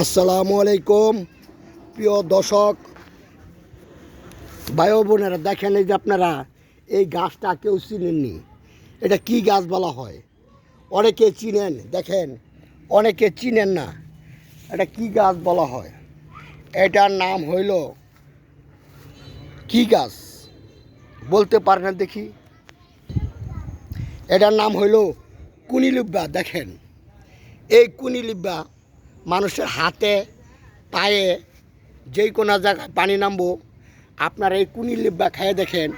আসসালামু আলাইকুম প্রিয় দর্শক ভাই ও বোনেরা, দেখেন এই যে আপনারা এই গাছটা কেউ চিনেননি। এটা কি গাছ বলা হয়? অনেকে চিনেন, দেখেন অনেকে চিনেন না। এটা কি গাছ বলা হয়? এটার নাম হইল কি গাছ বলতে পারেন না দেখি? এটার নাম হইল কুনিলিব্বা। দেখেন এই কুনিলিব্বা মানুষের হাতে পায়ে যেই কোনো জায়গায় পানি নামবো, আপনারা এই কুনিলিব্বা খেয়ে দেখেন।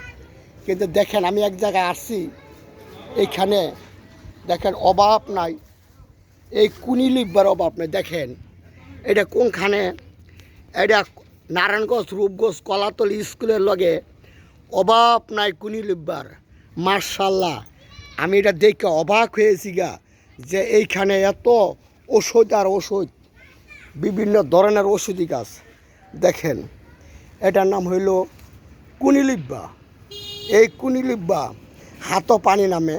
কিন্তু দেখেন আমি এক জায়গায় আসছি, এইখানে দেখেন অভাব নাই, এই কুনিলিব্বার অভাব নাই। দেখেন এটা কোনখানে? এটা নারায়ণগঞ্জ রূপগঞ্জ কলাতলি স্কুলের লগে অভাব নাই কুনিলিব্বার। মার্শাল্লাহ, আমি এটা দেখে অবাক হয়েছি গা, যে এইখানে এত ওষুধ আর ওষুধ, বিভিন্ন ধরনের ওষুধি গাছ। দেখেন এটার নাম হইল কুনিলিব্বা। এই কুনিলিব্বা হাতও পানি নামে,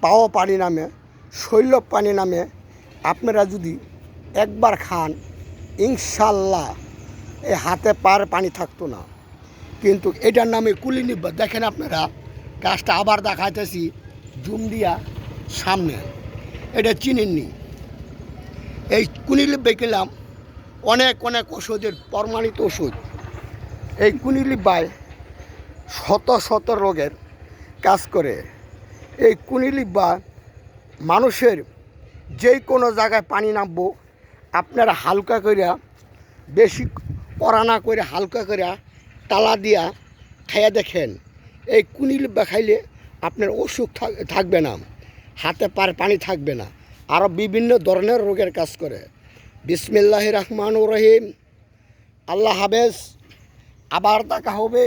পাও পানি নামে, শৈল পানি নামে। আপনারা যদি একবার খান, ইনশাল্লাহ এই হাতে পার পানি থাকতো না। কিন্তু এটার নামে কুনিলিব্বা। দেখেন আপনারা গাছটা আবার দেখাইতেছি জুম দিয়া সামনে। এটা চিনেননি? এই কুনিলিব্বা কিনলাম অনেক অনেক ওষুধের প্রমাণিত ওষুধ। এই কুনিলিব্বায় শত শত রোগের কাজ করে। এই কুনিলিব্বা মানুষের যেই কোনো জায়গায় পানি নামবো, আপনারা হালকা করিয়া, বেশি কড়া না করে হালকা করিয়া তালা দিয়া খাইয়া দেখেন। এই কুনিলিব্বা খাইলে আপনার অসুখ থাকবে না, হাতে পার পানি থাকবে না, আরও বিভিন্ন ধরনের রোগের কাজ করে। বিসমিল্লাহির রহমানির রহিম। আল্লাহ হাফেজ। আবার দেখা হবে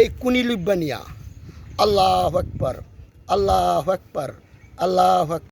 এই কুনিলিব্বা নিয়া। আল্লাহু আকবার, আল্লাহু আকবার, আল্লাহু আকবার।